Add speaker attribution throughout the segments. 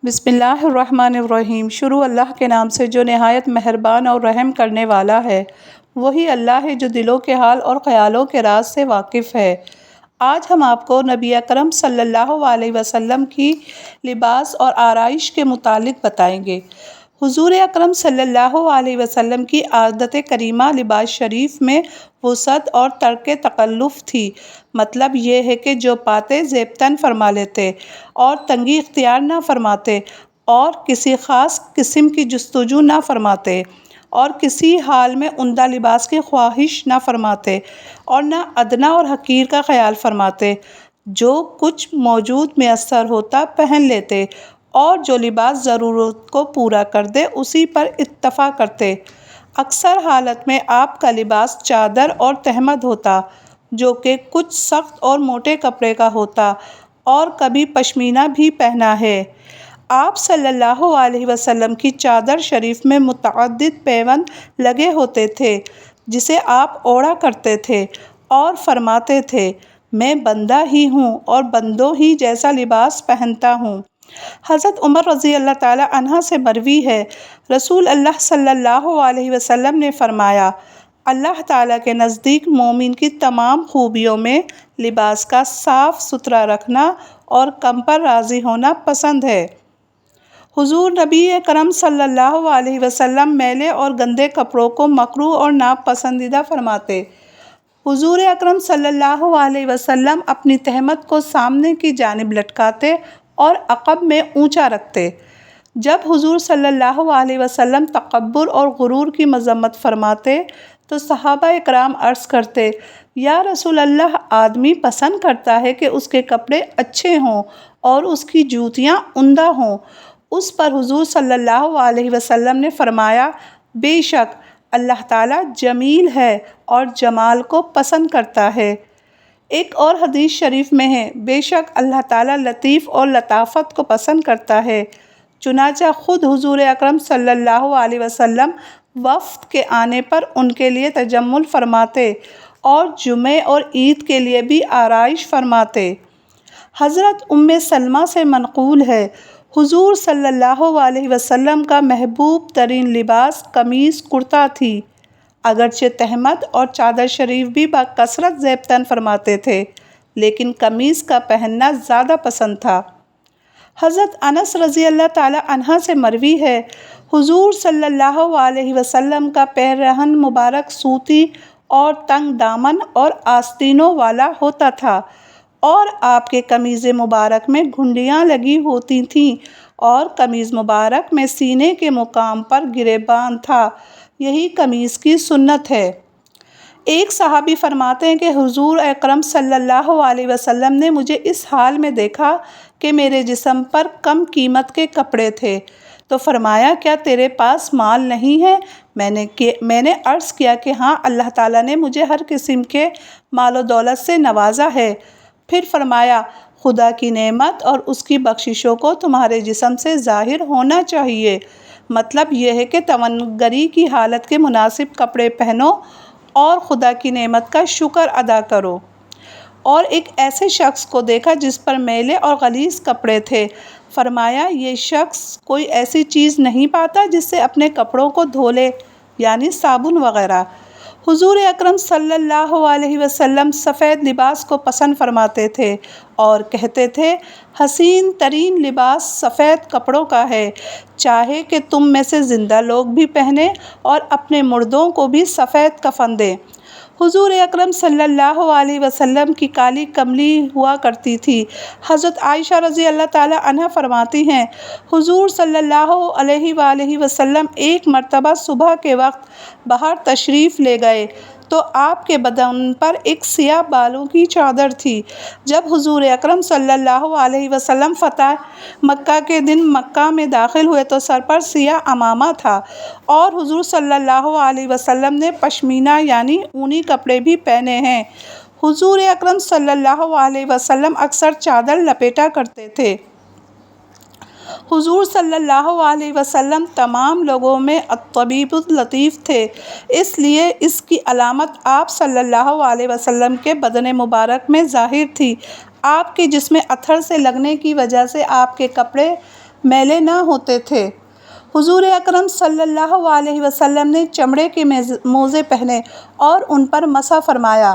Speaker 1: بسم اللہ الرحمن الرحیم۔ شروع اللہ کے نام سے جو نہایت مہربان اور رحم کرنے والا ہے۔ وہی اللہ ہے جو دلوں کے حال اور خیالوں کے راز سے واقف ہے۔ آج ہم آپ کو نبی اکرم صلی اللہ علیہ وسلم کی لباس اور آرائش کے متعلق بتائیں گے۔ حضور اکرم صلی اللہ علیہ وسلم کی عادت کریمہ لباس شریف میں وسعت اور ترک تکلف تھی۔ مطلب یہ ہے کہ جو پاتے زیب تن فرما لیتے اور تنگی اختیار نہ فرماتے اور کسی خاص قسم کی جستجو نہ فرماتے اور کسی حال میں عمدہ لباس کی خواہش نہ فرماتے اور نہ ادنا اور حقیر کا خیال فرماتے۔ جو کچھ موجود میسر ہوتا پہن لیتے اور جو لباس ضرورت کو پورا کر دے اسی پر اکتفا کرتے۔ اکثر حالت میں آپ کا لباس چادر اور تہمد ہوتا جو کہ کچھ سخت اور موٹے کپڑے کا ہوتا اور کبھی پشمینہ بھی پہنا ہے۔ آپ صلی اللہ علیہ وسلم کی چادر شریف میں متعدد پیوند لگے ہوتے تھے جسے آپ اوڑھا کرتے تھے اور فرماتے تھے میں بندہ ہی ہوں اور بندوں ہی جیسا لباس پہنتا ہوں۔ حضرت عمر رضی اللہ تعالیٰ عنہ سے مروی ہے رسول اللہ صلی اللہ علیہ وسلم نے فرمایا اللہ تعالیٰ کے نزدیک مومن کی تمام خوبیوں میں لباس کا صاف ستھرا رکھنا اور کم پر راضی ہونا پسند ہے۔ حضور نبی کرم صلی اللہ علیہ وسلم میلے اور گندے کپڑوں کو مکروہ اور ناپسندیدہ فرماتے۔ حضور اکرم صلی اللہ علیہ وسلم اپنی تہمد کو سامنے کی جانب لٹکاتے اور عقب میں اونچا رکھتے۔ جب حضور صلی اللہ علیہ وسلم تکبر اور غرور کی مذمت فرماتے تو صحابہ اکرام عرض کرتے یا رسول اللہ آدمی پسند کرتا ہے کہ اس کے کپڑے اچھے ہوں اور اس کی جوتیاں عمدہ ہوں۔ اس پر حضور صلی اللہ علیہ وسلم نے فرمایا بے شک اللہ تعالیٰ جمیل ہے اور جمال کو پسند کرتا ہے۔ ایک اور حدیث شریف میں ہے بے شک اللہ تعالیٰ لطیف اور لطافت کو پسند کرتا ہے۔ چنانچہ خود حضور اکرم صلی اللہ علیہ وسلم وفد کے آنے پر ان کے لیے تجمل فرماتے اور جمعے اور عید کے لیے بھی آرائش فرماتے۔ حضرت ام سلمہ سے منقول ہے حضور صلی اللہ علیہ وسلم کا محبوب ترین لباس قمیص کرتا تھی۔ اگرچہ تہمد اور چادر شریف بھی بکثرت زیب تن فرماتے تھے لیکن قمیص کا پہننا زیادہ پسند تھا۔ حضرت انس رضی اللہ تعالیٰ عنہ سے مروی ہے حضور صلی اللہ علیہ وسلم کا پیرہن مبارک سوتی اور تنگ دامن اور آستینوں والا ہوتا تھا اور آپ کے قمیض مبارک میں گھنڈیاں لگی ہوتی تھیں اور قمیض مبارک میں سینے کے مقام پر گریبان تھا۔ یہی قمیص کی سنت ہے۔ ایک صحابی فرماتے ہیں کہ حضور اکرم صلی اللہ علیہ وسلم نے مجھے اس حال میں دیکھا کہ میرے جسم پر کم قیمت کے کپڑے تھے تو فرمایا کیا تیرے پاس مال نہیں ہے؟ میں نے عرض کیا کہ ہاں اللہ تعالیٰ نے مجھے ہر قسم کے مال و دولت سے نوازا ہے۔ پھر فرمایا خدا کی نعمت اور اس کی بخششوں کو تمہارے جسم سے ظاہر ہونا چاہیے۔ مطلب یہ ہے کہ تونگری کی حالت کے مناسب کپڑے پہنو اور خدا کی نعمت کا شکر ادا کرو۔ اور ایک ایسے شخص کو دیکھا جس پر میلے اور غلیظ کپڑے تھے۔ فرمایا یہ شخص کوئی ایسی چیز نہیں پاتا جس سے اپنے کپڑوں کو دھو لے یعنی صابن وغیرہ۔ حضور اکرم صلی اللہ علیہ وسلم سفید لباس کو پسند فرماتے تھے اور کہتے تھے حسین ترین لباس سفید کپڑوں کا ہے چاہے کہ تم میں سے زندہ لوگ بھی پہنیں اور اپنے مردوں کو بھی سفید کفن دیں۔ حضور اکرم صلی اللہ علیہ وسلم کی کالی کملی ہوا کرتی تھی۔ حضرت عائشہ رضی اللہ تعالیٰ عنہ فرماتی ہیں حضور صلی اللہ علیہ وآلہ وسلم ایک مرتبہ صبح کے وقت باہر تشریف لے گئے تو آپ کے بدن پر ایک سیاہ بالوں کی چادر تھی۔ جب حضور اکرم صلی اللہ علیہ وسلم فتح مکہ کے دن مکہ میں داخل ہوئے تو سر پر سیاہ عمامہ تھا اور حضور صلی اللہ علیہ وسلم نے پشمینہ یعنی اونی کپڑے بھی پہنے ہیں۔ حضور اکرم صلی اللہ علیہ وسلم اکثر چادر لپیٹا کرتے تھے۔ حضور صلی اللہ علیہ وسلم تمام لوگوں میں الطبیب اللطیف تھے، اس لیے اس کی علامت آپ صلی اللہ علیہ وسلم کے بدن مبارک میں ظاہر تھی۔ آپ کے جسم اتھر سے لگنے کی وجہ سے آپ کے کپڑے میلے نہ ہوتے تھے۔ حضور اکرم صلی اللہ علیہ وسلم نے چمڑے کے موزے پہنے اور ان پر مسح فرمایا۔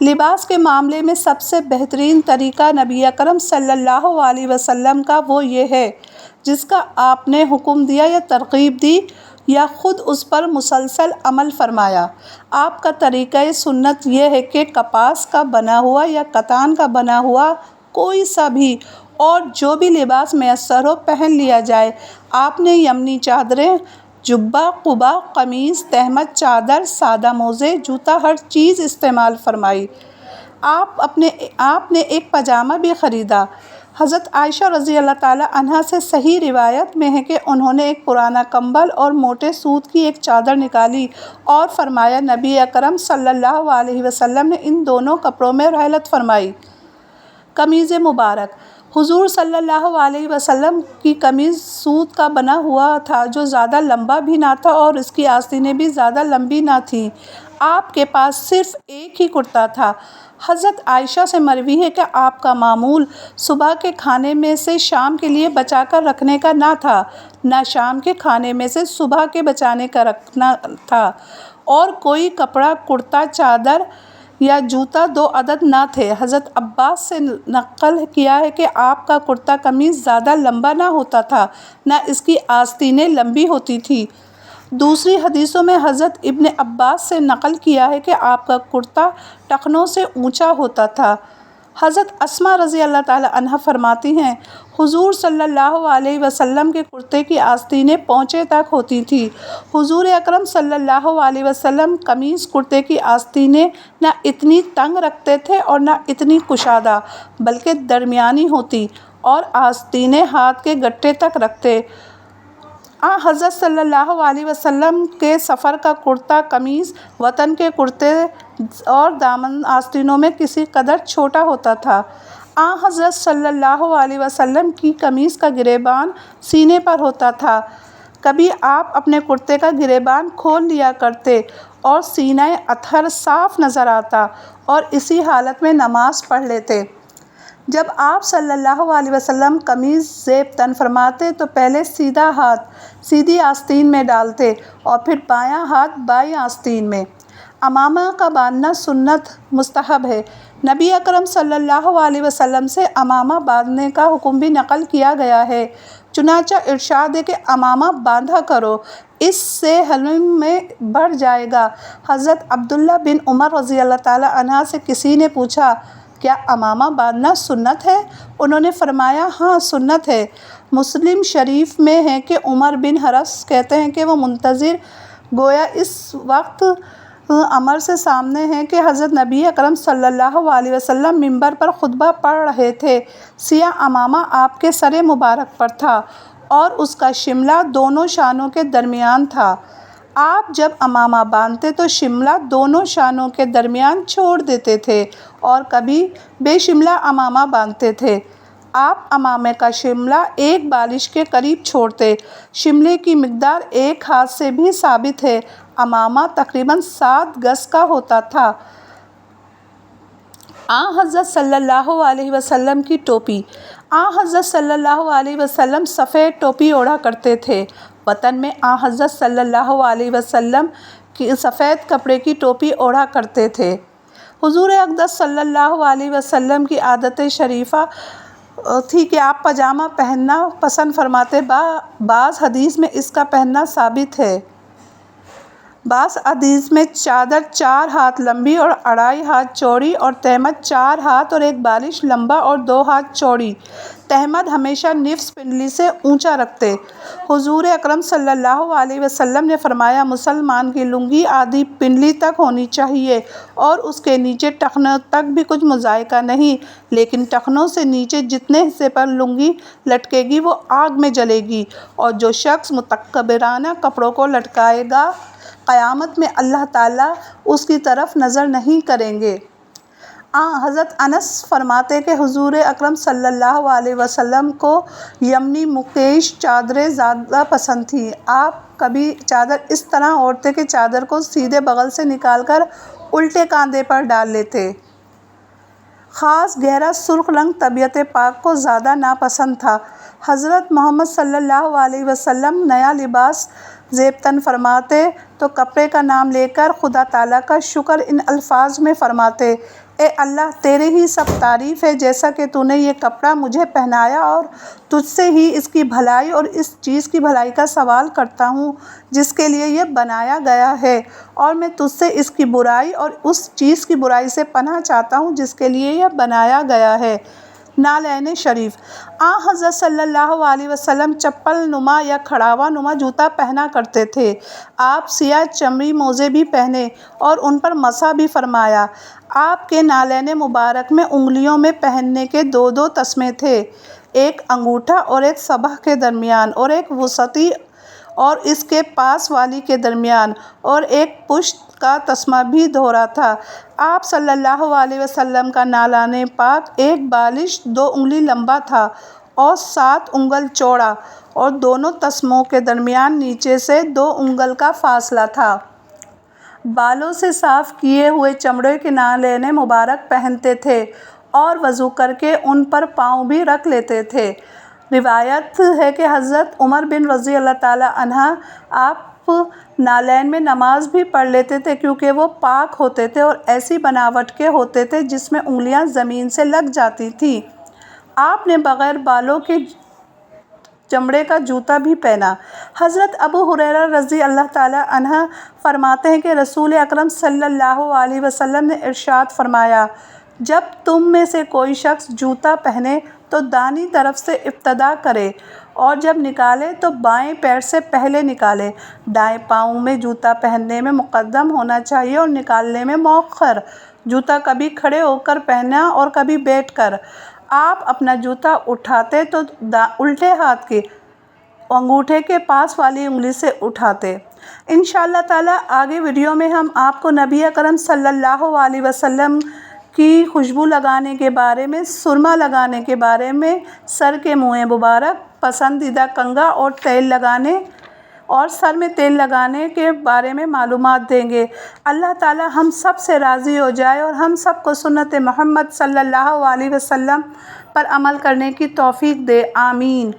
Speaker 1: لباس کے معاملے میں سب سے بہترین طریقہ نبی اکرم صلی اللہ علیہ وسلم کا وہ یہ ہے جس کا آپ نے حکم دیا یا ترغیب دی یا خود اس پر مسلسل عمل فرمایا۔ آپ کا طریقہ سنت یہ ہے کہ کپاس کا بنا ہوا یا کتان کا بنا ہوا کوئی سا بھی اور جو بھی لباس میسر ہو پہن لیا جائے۔ آپ نے یمنی چادریں، جبہ، قبا، قمیص، تہمد، چادر، سادہ موزے، جوتا ہر چیز استعمال فرمائی۔ آپ نے ایک پاجامہ بھی خریدا۔ حضرت عائشہ رضی اللہ تعالیٰ عنہا سے صحیح روایت میں ہے کہ انہوں نے ایک پرانا کمبل اور موٹے سوت کی ایک چادر نکالی اور فرمایا نبی اکرم صلی اللہ علیہ وسلم نے ان دونوں کپڑوں میں رحلت فرمائی۔ قمیض مبارک۔ حضور صلی اللہ علیہ وسلم کی قمیض سوت کا بنا ہوا تھا جو زیادہ لمبا بھی نہ تھا اور اس کی آستینیں بھی زیادہ لمبی نہ تھیں۔ آپ کے پاس صرف ایک ہی کرتا تھا۔ حضرت عائشہ سے مروی ہے کہ آپ کا معمول صبح کے کھانے میں سے شام کے لیے بچا کر رکھنے کا نہ تھا، نہ شام کے کھانے میں سے صبح کے بچانے کا رکھنا تھا، اور کوئی کپڑا، کرتا، چادر یا جوتا دو عدد نہ تھے۔ حضرت عباس سے نقل کیا ہے کہ آپ کا کرتا قمیص زیادہ لمبا نہ ہوتا تھا، نہ اس کی آستینیں لمبی ہوتی تھیں۔ دوسری حدیثوں میں حضرت ابن عباس سے نقل کیا ہے کہ آپ کا کرتا ٹخنوں سے اونچا ہوتا تھا۔ حضرت اسماء رضی اللہ تعالیٰ عنہا فرماتی ہیں حضور صلی اللہ علیہ وسلم کے کرتے کی آستینیں پونچے تک ہوتی تھیں۔ حضور اکرم صلی اللہ علیہ وسلم قمیص کرتے کی آستینیں نہ اتنی تنگ رکھتے تھے اور نہ اتنی کشادہ، بلکہ درمیانی ہوتی اور آستینیں ہاتھ کے گٹے تک رکھتے۔ حضرت صلی اللہ علیہ وسلم کے سفر کا کرتا قمیص وطن کے کرتے اور دامن آستینوں میں کسی قدر چھوٹا ہوتا تھا۔ حضرت صلی اللہ علیہ وسلم کی قمیص کا گریبان سینے پر ہوتا تھا۔ کبھی آپ اپنے کرتے کا گریبان کھول لیا کرتے اور سینہ اطہر صاف نظر آتا اور اسی حالت میں نماز پڑھ لیتے۔ جب آپ صلی اللہ علیہ وسلم قمیص زیب تن فرماتے تو پہلے سیدھا ہاتھ سیدھی آستین میں ڈالتے اور پھر بایاں ہاتھ بائیں آستین میں۔ عمامہ کا باندھنا سنت مستحب ہے۔ نبی اکرم صلی اللہ علیہ وسلم سے عمامہ باندھنے کا حکم بھی نقل کیا گیا ہے، چنانچہ ارشاد ہے کہ عمامہ باندھا کرو، اس سے حلم میں بڑھ جائے گا۔ حضرت عبداللہ بن عمر رضی اللہ تعالیٰ عنہ سے کسی نے پوچھا کیا عمامہ باندھنا سنت ہے؟ انہوں نے فرمایا ہاں سنت ہے۔ مسلم شریف میں ہے کہ عمر بن حفص کہتے ہیں کہ وہ منتظر گویا اس وقت عمر سے سامنے ہیں کہ حضرت نبی اکرم صلی اللہ علیہ وسلم منبر پر خطبہ پڑھ رہے تھے۔ سیاہ عمامہ آپ کے سر مبارک پر تھا اور اس کا شملہ دونوں شانوں کے درمیان تھا۔ آپ جب عمامہ باندھتے تو شملہ دونوں شانوں کے درمیان چھوڑ دیتے تھے اور کبھی بے شملہ عمامہ باندھتے تھے۔ آپ عمامے کا شملہ ایک بالش کے قریب چھوڑتے۔ شملے کی مقدار ایک ہاتھ سے بھی ثابت ہے۔ عمامہ تقریباً 7 گز کا ہوتا تھا۔ حضرت صلی اللہ علیہ وسلم کی ٹوپی۔ حضرت صلی اللہ علیہ وسلم سفید ٹوپی اوڑھا کرتے تھے۔ وطن میں حضرت صلی اللہ علیہ وسلم کی سفید کپڑے کی ٹوپی اوڑھا کرتے تھے۔ حضور اقدس صلی اللہ علیہ وسلم کی عادت شریفہ تھی کہ آپ پاجامہ پہننا پسند فرماتے۔ بعض حدیث میں اس کا پہننا ثابت ہے۔ بعض حدیث میں چادر 4 ہاتھ لمبی اور 2.5 ہاتھ چوڑی اور تہمد 4 ہاتھ اور ایک بالش لمبا اور 2 ہاتھ چوڑی۔ تہمد ہمیشہ نصف پنڈلی سے اونچا رکھتے۔ حضور اکرم صلی اللہ علیہ وسلم نے فرمایا مسلمان کی لنگی آدھی پنڈلی تک ہونی چاہیے اور اس کے نیچے ٹخنوں تک بھی کچھ مضائقہ نہیں، لیکن ٹخنوں سے نیچے جتنے حصے پر لنگی لٹکے گی وہ آگ میں جلے گی، اور جو شخص متکبرانہ کپڑوں کو لٹکائے گا قیامت میں اللہ تعالیٰ اس کی طرف نظر نہیں کریں گے۔ حضرت انس فرماتے کہ حضور اکرم صلی اللہ علیہ وسلم کو یمنی مکیش چادریں زیادہ پسند تھیں۔ آپ کبھی چادر اس طرح اوڑھتے کہ چادر کو سیدھے بغل سے نکال کر الٹے کاندھے پر ڈال لیتے۔ خاص گہرا سرخ رنگ طبیعت پاک کو زیادہ ناپسند تھا۔ حضرت محمد صلی اللہ علیہ وسلم نیا لباس زیب تن فرماتے تو کپڑے کا نام لے کر خدا تعالیٰ کا شکر ان الفاظ میں فرماتے: اے اللہ، تیرے ہی سب تعریف ہے جیسا کہ تو نے یہ کپڑا مجھے پہنایا، اور تجھ سے ہی اس کی بھلائی اور اس چیز کی بھلائی کا سوال کرتا ہوں جس کے لیے یہ بنایا گیا ہے، اور میں تجھ سے اس کی برائی اور اس چیز کی برائی سے پناہ چاہتا ہوں جس کے لیے یہ بنایا گیا ہے۔ نعلین شریف۔ حضرت صلی اللہ علیہ وسلم چپل نما یا کھڑاوا نما جوتا پہنا کرتے تھے۔ آپ سیاہ چمڑی موزے بھی پہنے اور ان پر مسح بھی فرمایا۔ آپ کے نعلین مبارک میں انگلیوں میں پہننے کے دو تسمے تھے، ایک انگوٹھا اور ایک سبح کے درمیان، اور ایک وسطی اور اس کے پاس والی کے درمیان، اور ایک پشت کا تسمہ بھی دھورا تھا۔ آپ صلی اللہ علیہ وسلم کا نعلان پاک ایک بالش 2 انگلی لمبا تھا اور 7 انگل چوڑا، اور دونوں تسموں کے درمیان نیچے سے 2 انگل کا فاصلہ تھا۔ بالوں سے صاف کیے ہوئے چمڑے کے نعلین مبارک پہنتے تھے اور وضو کر کے ان پر پاؤں بھی رکھ لیتے تھے۔ روایت ہے کہ حضرت عمر بن رضی اللہ تعالیٰ عنہ آپ نعلین میں نماز بھی پڑھ لیتے تھے کیونکہ وہ پاک ہوتے تھے اور ایسی بناوٹ کے ہوتے تھے جس میں انگلیاں زمین سے لگ جاتی تھیں۔ آپ نے بغیر بالوں کے چمڑے کا جوتا بھی پہنا۔ حضرت ابو ہریرہ رضی اللہ تعالیٰ عنہ فرماتے ہیں کہ رسول اکرم صلی اللہ علیہ وسلم نے ارشاد فرمایا: جب تم میں سے کوئی شخص جوتا پہنے تو دائیں طرف سے ابتدا کرے، اور جب نکالے تو بائیں پیر سے پہلے نکالے۔ دائیں پاؤں میں جوتا پہننے میں مقدم ہونا چاہیے اور نکالنے میں مؤخر۔ جوتا کبھی کھڑے ہو کر پہننا اور کبھی بیٹھ کر۔ آپ اپنا جوتا اٹھاتے تو الٹے ہاتھ کی انگوٹھے کے پاس والی انگلی سے اٹھاتے۔ انشاءاللہ تعالیٰ آگے ویڈیو میں ہم آپ کو نبی اکرم صلی اللہ علیہ وسلم کی خوشبو لگانے کے بارے میں، سرما لگانے کے بارے میں، سر کے منہ مبارک، پسندیدہ کنگھا اور تیل لگانے اور سر میں تیل لگانے کے بارے میں معلومات دیں گے۔ اللہ تعالیٰ ہم سب سے راضی ہو جائے اور ہم سب کو سنت محمد صلی اللہ علیہ وسلم پر عمل کرنے کی توفیق دے، آمین۔